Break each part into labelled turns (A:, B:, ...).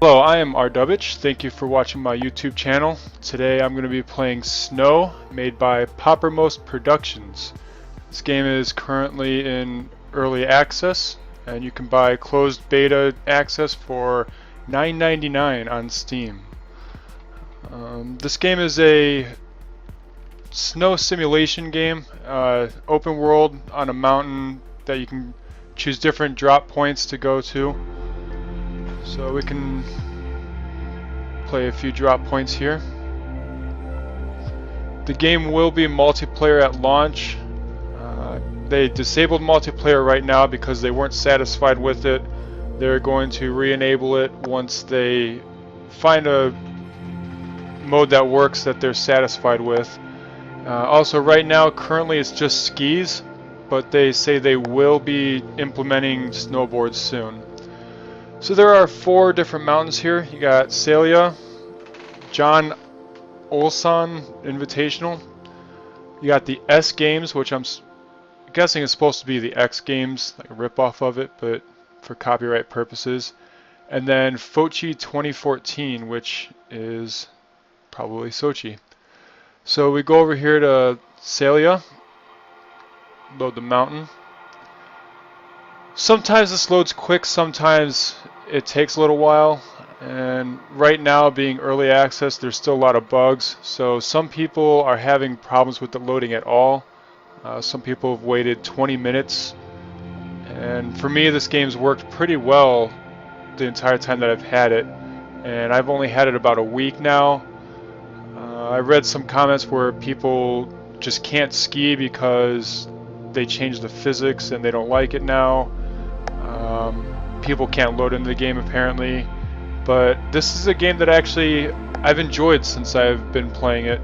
A: Hello, I am Ardubich. Thank you for watching my YouTube channel. Today I'm going to be playing Snow, made by Poppermost Productions. This game is currently in early access, and you can buy closed beta access for $9.99 on Steam. This game is a snow simulation game, open world on a mountain that you can choose different drop points to go to. So we can play a few drop points here. The game will be multiplayer at launch. They disabled multiplayer right now because they weren't satisfied with it. They're going to re-enable it once they find a mode that works that they're satisfied with. Also right now currently it's just skis, but they say they will be implementing snowboards soon. So there are 4 different mountains here. You got Celia, John Olson Invitational. You got the S Games, which I'm guessing is supposed to be the X Games, like a ripoff of it, but for copyright purposes. And then Fochi 2014, which is probably Sochi. So we go over here to Celia, load the mountain. Sometimes this loads quick, sometimes it takes a little while, and right now being early access there's still a lot of bugs, so some people are having problems with the loading at all. Some people have waited 20 minutes, and for me this game's worked pretty well the entire time that I've had it, and I've only had it about a week now. I read some comments where people just can't ski because they changed the physics and they don't like it now. People can't load into the game apparently, but this is a game that actually I've enjoyed since I've been playing it.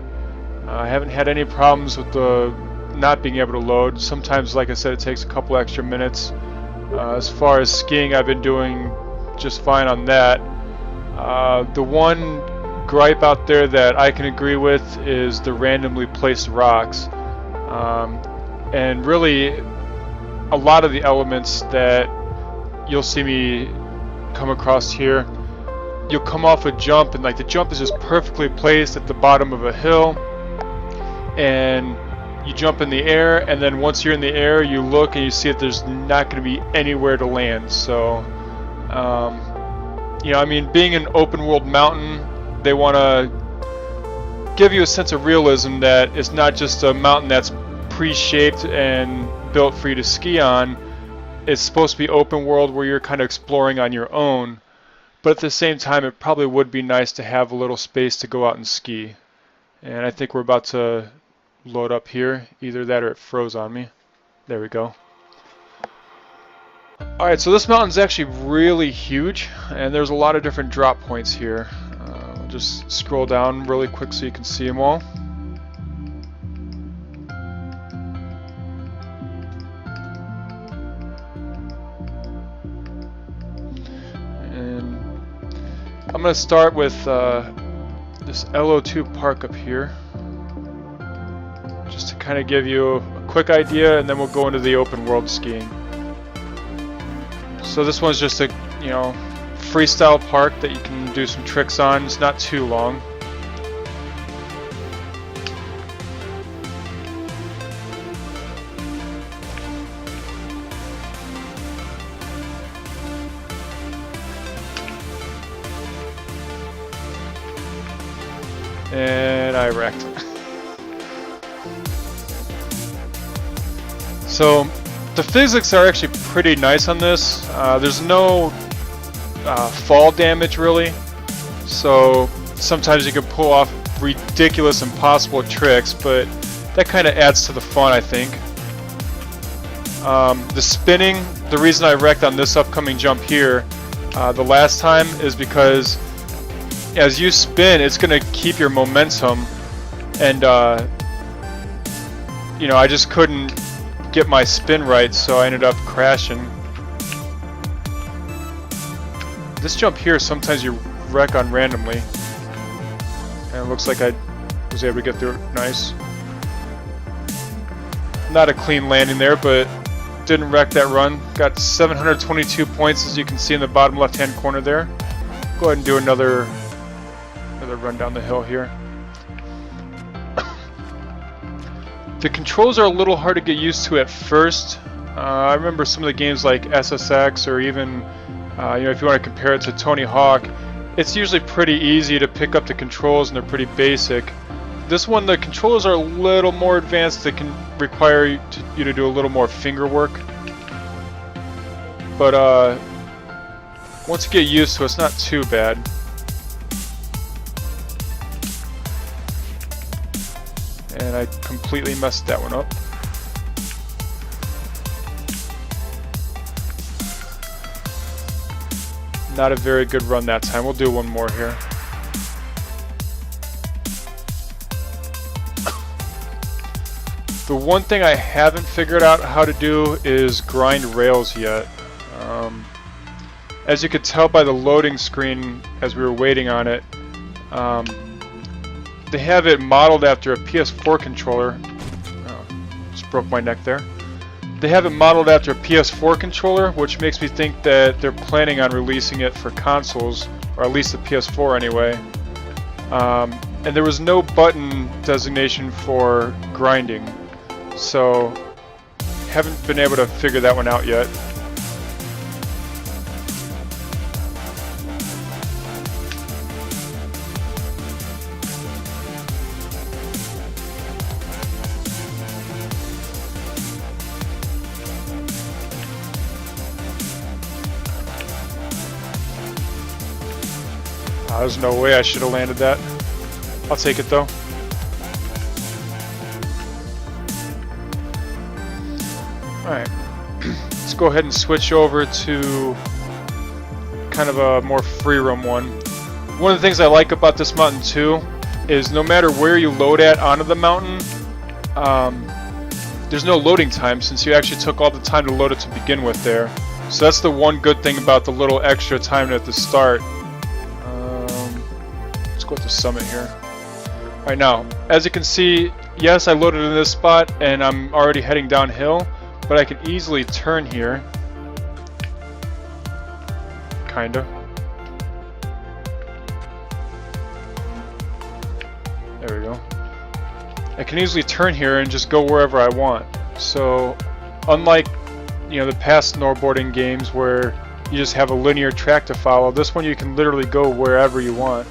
A: I haven't had any problems with the not being able to load. Sometimes, like I said, it takes a couple extra minutes. As far as skiing, I've been doing just fine on that. The one gripe out there that I can agree with is the randomly placed rocks, and really a lot of the elements that you'll see me come across here, you'll come off a jump and like the jump is just perfectly placed at the bottom of a hill, and you jump in the air, and then once you're in the air you look and you see that there's not going to be anywhere to land. So you know, I mean, being an open world mountain, they want to give you a sense of realism that it's not just a mountain that's pre-shaped and built for you to ski on. It's supposed to be open world where you're kind of exploring on your own, but at the same time it probably would be nice to have a little space to go out and ski. And I think we're about to load up here. Either that or it froze on me. There we go. Alright, so this mountain's actually really huge, and there's a lot of different drop points here. I'll just scroll down really quick so you can see them all. I'm going to start with this LO2 park up here, just to kind of give you a quick idea, and then we'll go into the open world skiing. So this one's just a, you know, freestyle park that you can do some tricks on. It's not too long. And I wrecked. So the physics are actually pretty nice on this. There's no fall damage really, so sometimes you can pull off ridiculous, impossible tricks, but that kind of adds to the fun, I think. The spinning, the reason I wrecked on this upcoming jump here the last time is because as you spin, it's going to keep your momentum, and you know, I just couldn't get my spin right, so I ended up crashing. This jump here, sometimes you wreck on randomly, and it looks like I was able to get through it nice. Not a clean landing there, but didn't wreck that run. Got 722 points, as you can see in the bottom left hand corner there. Go ahead and do another run down the hill here. The controls are a little hard to get used to at first. I remember some of the games like SSX, or even if you want to compare it to Tony Hawk, it's usually pretty easy to pick up the controls and they're pretty basic. This one, the controls are a little more advanced. They can require you to do a little more finger work. But once you get used to it, it's not too bad. And I completely messed that one up. Not a very good run that time. We'll do one more here. The one thing I haven't figured out how to do is grind rails yet. As you could tell by the loading screen as we were waiting on it, they have it modeled after a PS4 controller. Oh, just broke my neck there. They have it modeled after a PS4 controller, which makes me think that they're planning on releasing it for consoles, or at least the PS4 anyway. And there was no button designation for grinding, so haven't been able to figure that one out yet. There's no way I should have landed that. I'll take it though. Alright, let's go ahead and switch over to kind of a more free roam one. One of the things I like about this mountain too is no matter where you load at onto the mountain, there's no loading time since you actually took all the time to load it to begin with there. So that's the one good thing about the little extra time at the start. Go with the summit here. Alright, now, as you can see, yes, I loaded in this spot and I'm already heading downhill, but I can easily turn here. Kinda. There we go. I can easily turn here and just go wherever I want. So, unlike the past snowboarding games where you just have a linear track to follow, this one you can literally go wherever you want.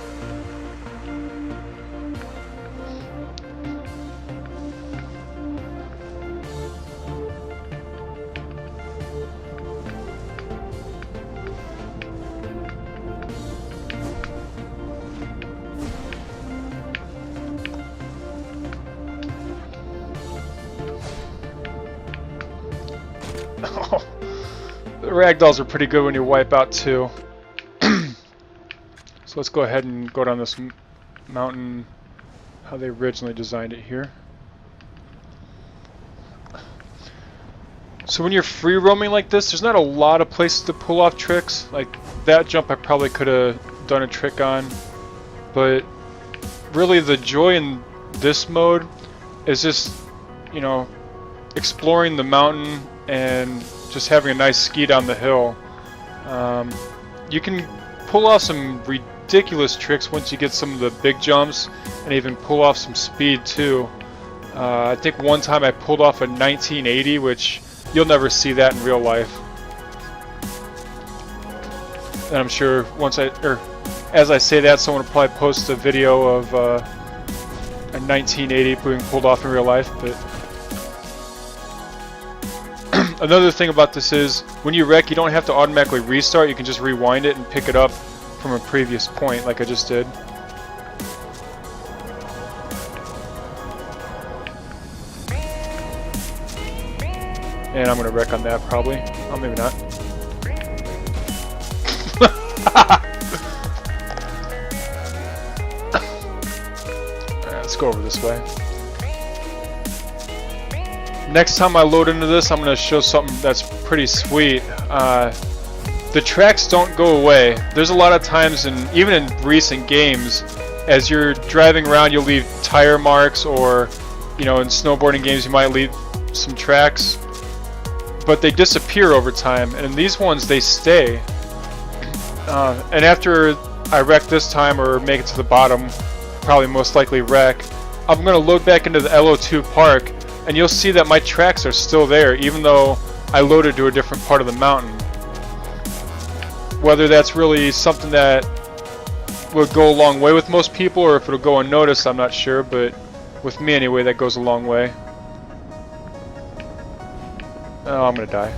A: The ragdolls are pretty good when you wipe out too. So let's go ahead and go down this mountain how they originally designed it here. So when you're free roaming like this, there's not a lot of places to pull off tricks. Like that jump I probably could have done a trick on, but really the joy in this mode is just exploring the mountain and just having a nice ski down the hill. You can pull off some ridiculous tricks once you get some of the big jumps, and even pull off some speed too. I think one time I pulled off a 1980, which you'll never see that in real life. And I'm sure as I say that, someone will probably post a video of a 1980 being pulled off in real life. But another thing about this is, when you wreck, you don't have to automatically restart. You can just rewind it and pick it up from a previous point, like I just did. And I'm gonna wreck on that probably. Oh, maybe not. Alright, let's go over this way. Next time I load into this, I'm going to show something that's pretty sweet. The tracks don't go away. There's a lot of times, even in recent games, as you're driving around, you'll leave tire marks, or in snowboarding games you might leave some tracks, but they disappear over time. And in these ones, they stay. And after I wreck this time or make it to the bottom, probably most likely wreck, I'm going to load back into the LO2 park, and you'll see that my tracks are still there even though I loaded to a different part of the mountain. Whether that's really something that would go a long way with most people or if it'll go unnoticed, I'm not sure, but with me anyway, that goes a long way. Oh, I'm gonna die.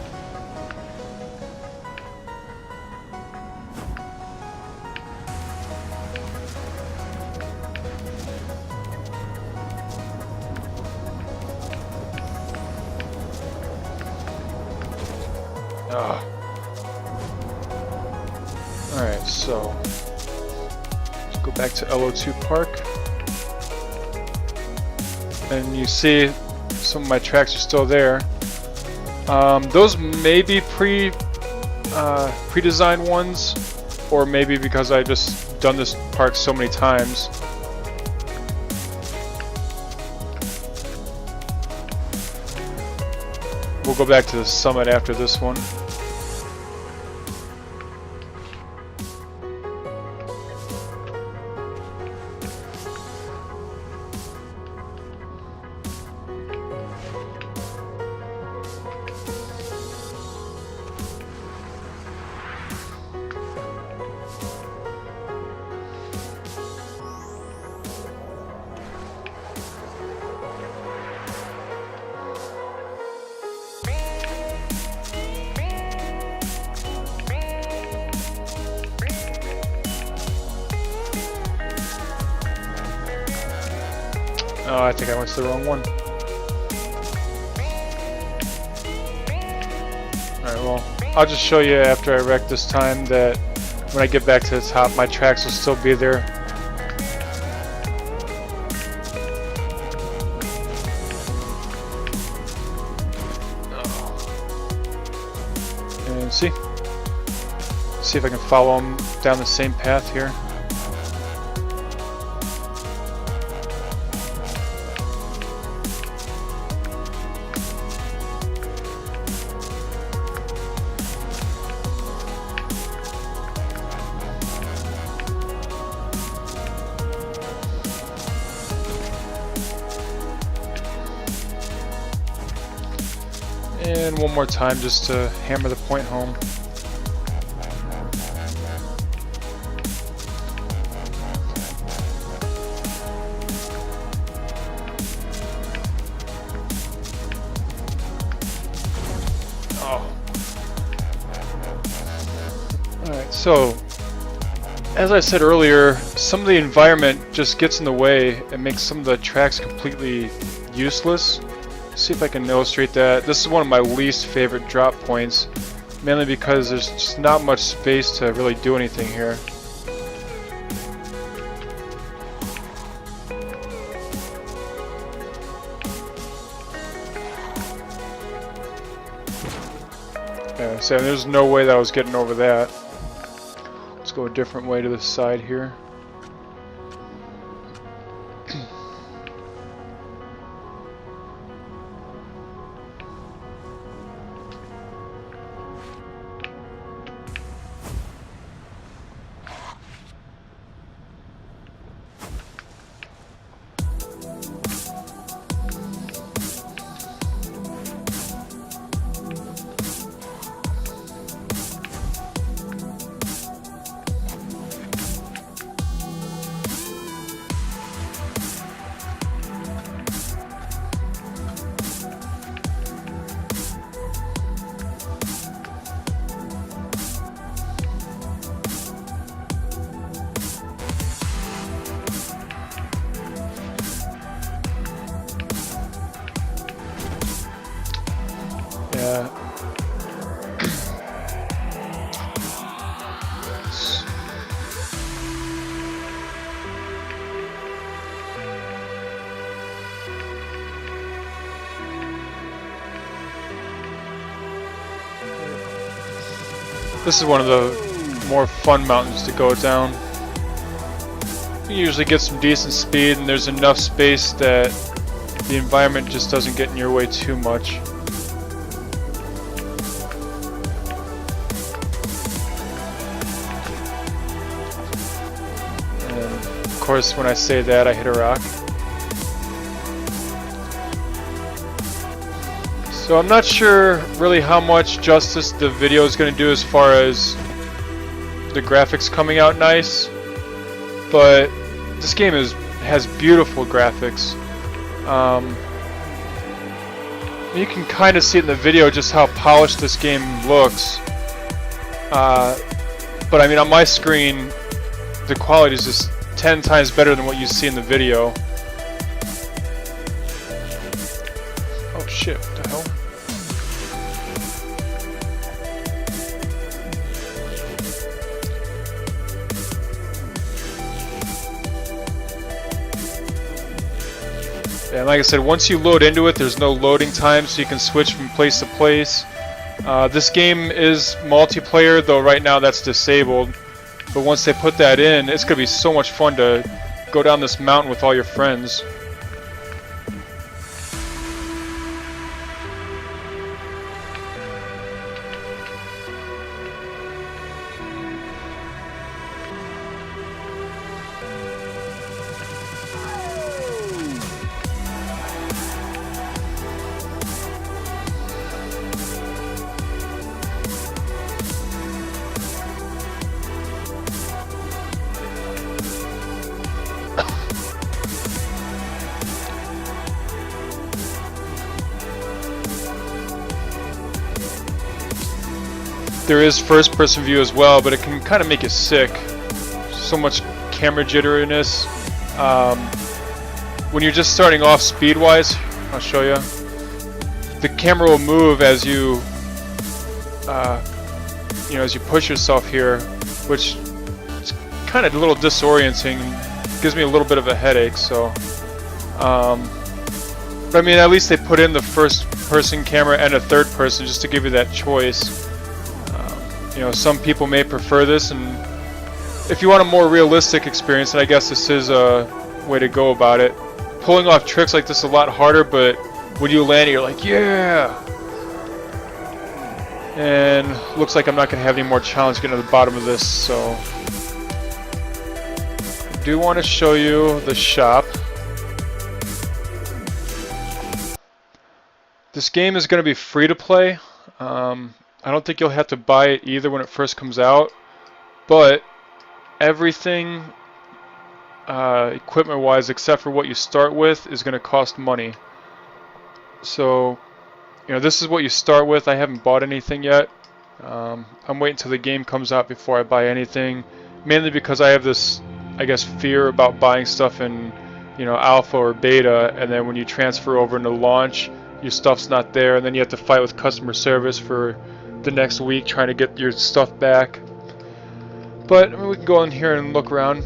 A: Alright, so let's go back to LO2 Park. And you see some of my tracks are still there. Those may be pre-designed ones, or maybe because I've just done this park so many times. We'll go back to the summit after this one. Oh, I think I went to the wrong one. Alright, well, I'll just show you after I wreck this time that when I get back to the top, my tracks will still be there. And see if I can follow them down the same path here. And one more time just to hammer the point home. Alright, so as I said earlier, some of the environment just gets in the way and makes some of the tracks completely useless. See if I can illustrate that. This is one of my least favorite drop points, mainly because there's just not much space to really do anything here. Yeah, so there's no way that I was getting over that. Let's go a different way to the side here. Yeah. This is one of the more fun mountains to go down. You usually get some decent speed and there's enough space that the environment just doesn't get in your way too much. course, when I say that, I hit a rock. So I'm not sure really how much justice the video is going to do as far as the graphics coming out nice, but this game has beautiful graphics. You can kind of see it in the video just how polished this game looks. But I mean, on my screen, the quality is just 10 times better than what you see in the video. Oh shit, what the hell? And like I said, once you load into it, there's no loading time, so you can switch from place to place. This game is multiplayer, though right now that's disabled. But once they put that in, it's going to be so much fun to go down this mountain with all your friends. There is first-person view as well, but it can kind of make you sick. So much camera jitteriness. When you're just starting off speed-wise, I'll show you. The camera will move as you, as you push yourself here, which is kind of a little disorienting. Gives me a little bit of a headache. So, but I mean, at least they put in the first-person camera and a third-person just to give you that choice. Some people may prefer this, and if you want a more realistic experience, then I guess this is a way to go about it. Pulling off tricks like this is a lot harder, but when you land it, you're like, yeah! And looks like I'm not going to have any more challenge getting to the bottom of this, so I do want to show you the shop. This game is going to be free to play. I don't think you'll have to buy it either when it first comes out, but everything equipment wise except for what you start with is going to cost money. So this is what you start with. I haven't bought anything yet. I'm waiting until the game comes out before I buy anything, mainly because I have this, I guess, fear about buying stuff in alpha or beta, and then when you transfer over into launch, your stuff's not there, and then you have to fight with customer service for the next week trying to get your stuff back. But I mean, we can go in here and look around.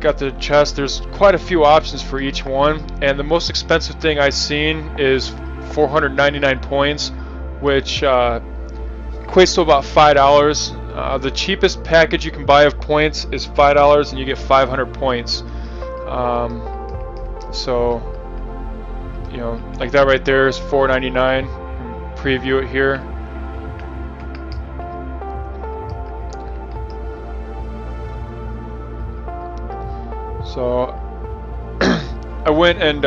A: Got the chest. There's quite a few options for each one, and the most expensive thing I've seen is 499 points, which equates to about $5. The cheapest package you can buy of points is $5, and you get 500 points. So like that right there is $4.99. Preview it here. So I went and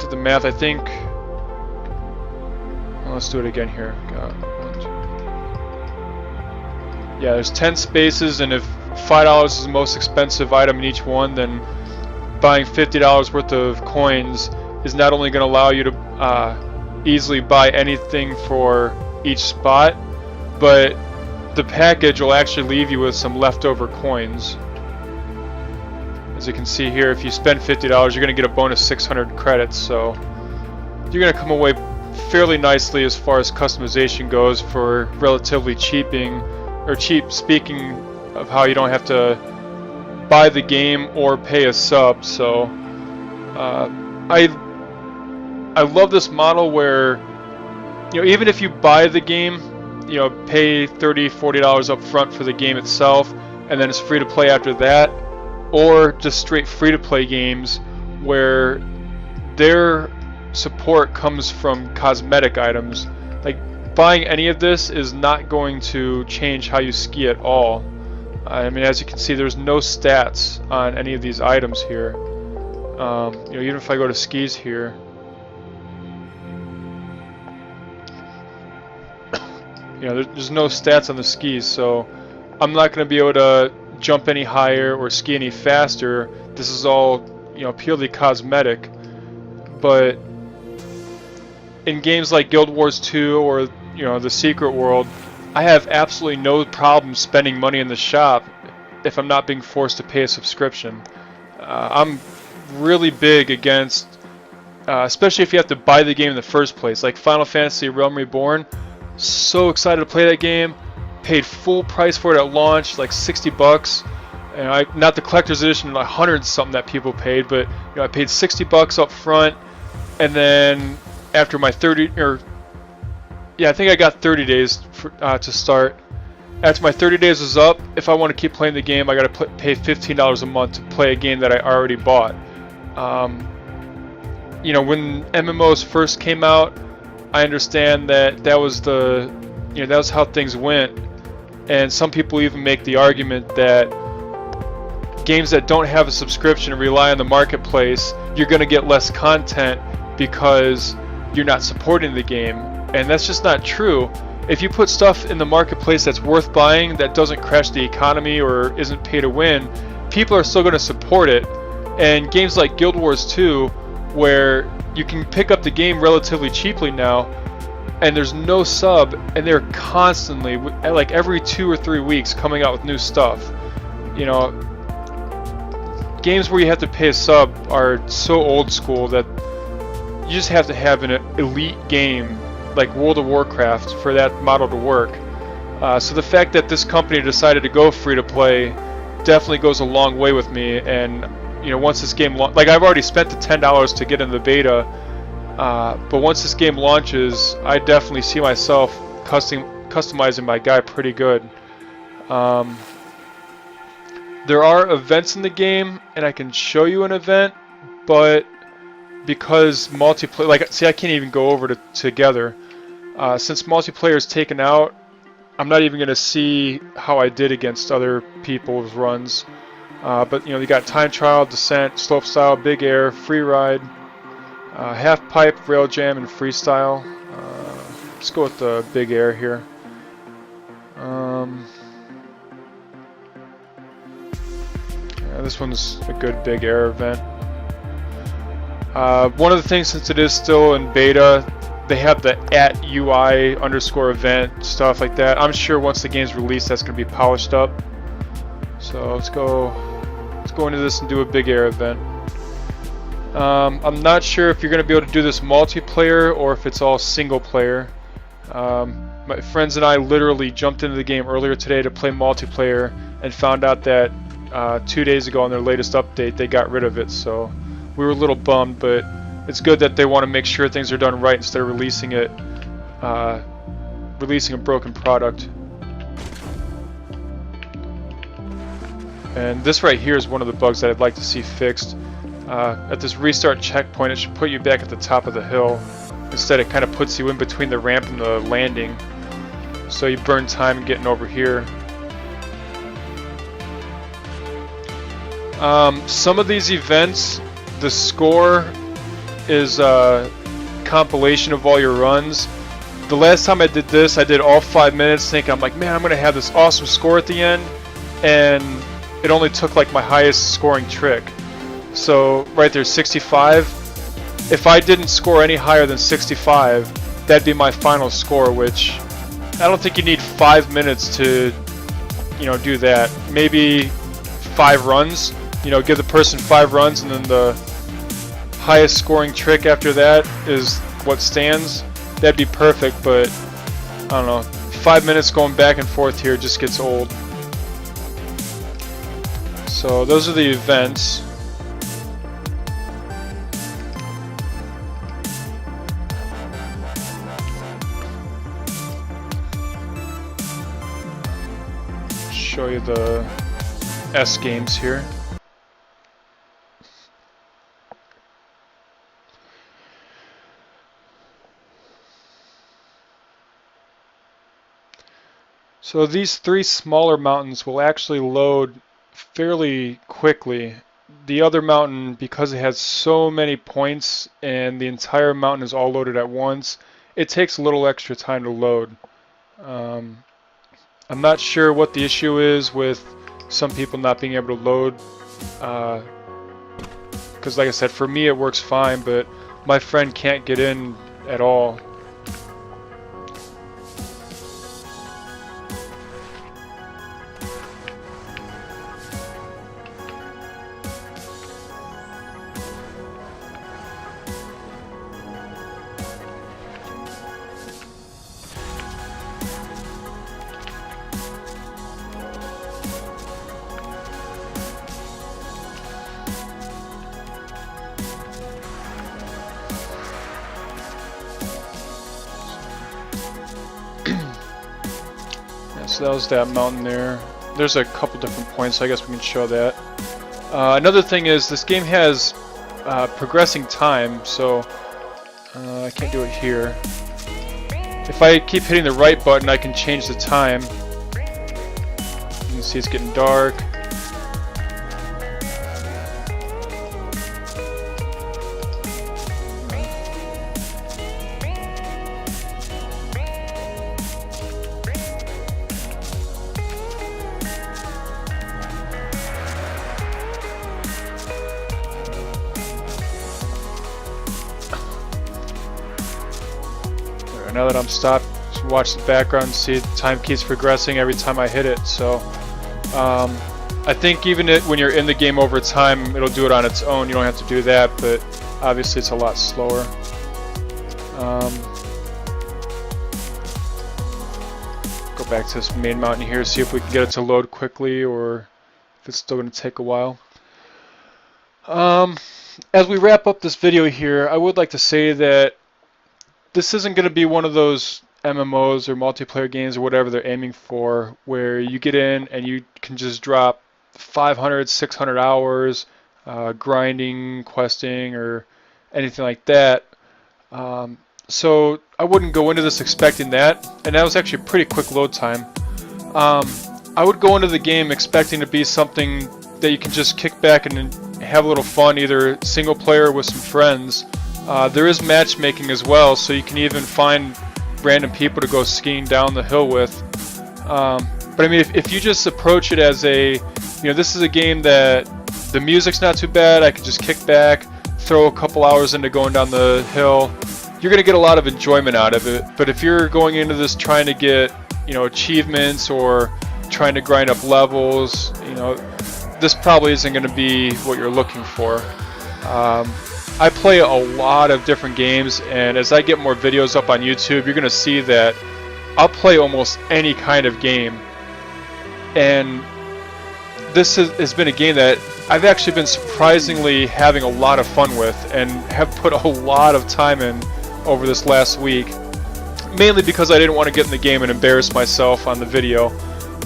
A: did the math. I think, well, let's do it again here. Yeah, there's 10 spaces, and if $5 is the most expensive item in each one, then buying $50 worth of coins is not only going to allow you to easily buy anything for each spot, but the package will actually leave you with some leftover coins. As you can see here, if you spend $50, you're going to get a bonus 600 credits, so you're going to come away fairly nicely as far as customization goes for relatively cheap, speaking of how you don't have to buy the game or pay a sub. So I love this model where even if you buy the game, pay $30, $40 up front for the game itself, and then it's free to play after that, or just straight free-to-play games where their support comes from cosmetic items. Like, buying any of this is not going to change how you ski at all. I mean, as you can see, there's no stats on any of these items here. You know, even if I go to skis here, you know, there's no stats on the skis, so I'm not going to be able to jump any higher or ski any faster. This is all, you know, purely cosmetic. But in games like Guild Wars 2 or, you know, the Secret World, I have absolutely no problem spending money in the shop if I'm not being forced to pay a subscription. I'm really big against, especially if you have to buy the game in the first place, like Final Fantasy Realm Reborn. So excited to play that game. Paid full price for it at launch, like 60 bucks. And not the collector's edition, 100 something that people paid, but you know, I paid 60 bucks up front, and then after my 30, or yeah, I think I got 30 days to start. After my 30 days was up, if I want to keep playing the game, I got to pay $15 a month to play a game that I already bought. You know, when MMOs first came out, I understand that was the, you know, that was how things went. And some people even make the argument that games that don't have a subscription and rely on the marketplace, you're going to get less content because you're not supporting the game. And that's just not true. If you put stuff in the marketplace that's worth buying, that doesn't crash the economy or isn't pay to win, people are still going to support it. And games like Guild Wars 2, where you can pick up the game relatively cheaply now, and there's no sub, and they're constantly, like every 2 or 3 weeks, coming out with new stuff. You know, games where you have to pay a sub are so old school that you just have to have an elite game like World of Warcraft for that model to work. So the fact that this company decided to go free to play definitely goes a long way with me. And you know, once this game like I've already spent the $10 to get in the beta, but once this game launches, I definitely see myself customizing my guy pretty good. There are events in the game, and I can show you an event, but because multiplayer, like, see, I can't even go over to together. Since multiplayer is taken out, I'm not even going to see how I did against other people's runs. But, you know, you got time trial, descent, slopestyle, big air, free ride, half pipe, rail jam, and freestyle. Let's go with the big air here. Yeah, this one's a good big air event. One of the things, since it is still in beta, they have the @UI_event, stuff like that. I'm sure once the game's released, that's going to be polished up. So let's go into this and do a big air event. I'm not sure if you're going to be able to do this multiplayer or if it's all single player. My friends and I literally jumped into the game earlier today to play multiplayer and found out that 2 days ago on their latest update they got rid of it. So we were a little bummed, but it's good that they want to make sure things are done right instead of releasing a broken product. And this right here is one of the bugs that I'd like to see fixed. At this restart checkpoint, it should put you back at the top of the hill. Instead, it kind of puts you in between the ramp and the landing, so you burn time getting over here. Some of these events, the score is a compilation of all your runs. The last time I did this, I did all 5 minutes thinking, I'm like, man, I'm gonna have this awesome score at the end, and it only took like my highest scoring trick. So right there, 65. If I didn't score any higher than 65, that'd be my final score, which I don't think you need 5 minutes to, you know, do that. Maybe 5 runs, you know, give the person 5 runs, and then the highest scoring trick after that is what stands. That'd be perfect, but I don't know, 5 minutes going back and forth here just gets old. So those are the events. Show you the S games here. So these 3 smaller mountains will actually load fairly quickly. The other mountain, because it has so many points and the entire mountain is all loaded at once, it takes a little extra time to load. I'm not sure what the issue is with some people not being able to load, because like I said, for me it works fine, but my friend can't get in at all. So that was that mountain there. There's a couple different points, so I guess we can show that. Another thing is this game has progressing time, so I can't do it here. If I keep hitting the right button, I can change the time. You can see it's getting dark. Now that I'm stopped, watch the background and see the time keeps progressing every time I hit it. So I think even when you're in the game over time, it'll do it on its own. You don't have to do that, but obviously it's a lot slower. Go back to this main mountain here, see if we can get it to load quickly or if it's still going to take a while. As we wrap up this video here, I would like to say that this isn't going to be one of those MMOs or multiplayer games or whatever they're aiming for, where you get in and you can just drop 500, 600 hours grinding, questing, or anything like that. So I wouldn't go into this expecting that, and that was actually a pretty quick load time. I would go into the game expecting to be something that you can just kick back and have a little fun, either single player or with some friends. There is matchmaking as well, so you can even find random people to go skiing down the hill with. But I mean, if you just approach it as this is a game that the music's not too bad, I can just kick back, throw a couple hours into going down the hill, you're going to get a lot of enjoyment out of it. But if you're going into this trying to get, achievements or trying to grind up levels, this probably isn't going to be what you're looking for. I play a lot of different games, and as I get more videos up on YouTube, you're going to see that I'll play almost any kind of game. And this has been a game that I've actually been surprisingly having a lot of fun with and have put a lot of time in over this last week. Mainly because I didn't want to get in the game and embarrass myself on the video,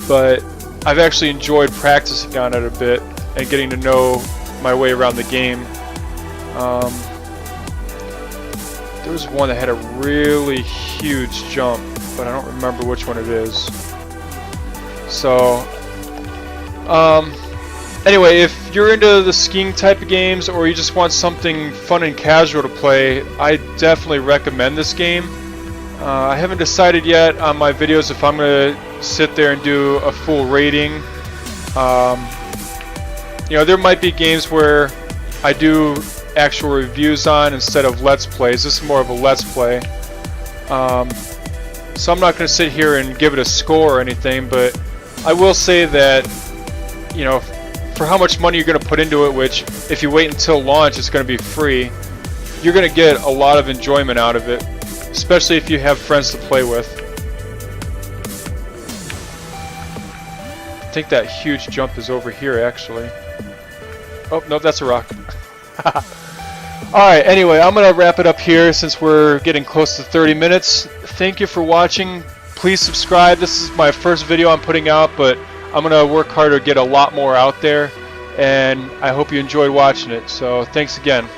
A: but I've actually enjoyed practicing on it a bit and getting to know my way around the game. There was one that had a really huge jump, but I don't remember which one it is. So, anyway, if you're into the skiing type of games or you just want something fun and casual to play, I definitely recommend this game. I haven't decided yet on my videos if I'm going to sit there and do a full rating. There might be games where I do actual reviews on instead of let's plays. This is more of a let's play. So I'm not going to sit here and give it a score or anything, but I will say that, for how much money you're going to put into it, which if you wait until launch it's going to be free, you're going to get a lot of enjoyment out of it, especially if you have friends to play with. I think that huge jump is over here actually. Oh, no, that's a rock. Alright, anyway, I'm going to wrap it up here since we're getting close to 30 minutes. Thank you for watching. Please subscribe. This is my first video I'm putting out, but I'm going to work hard to get a lot more out there, and I hope you enjoyed watching it. So thanks again.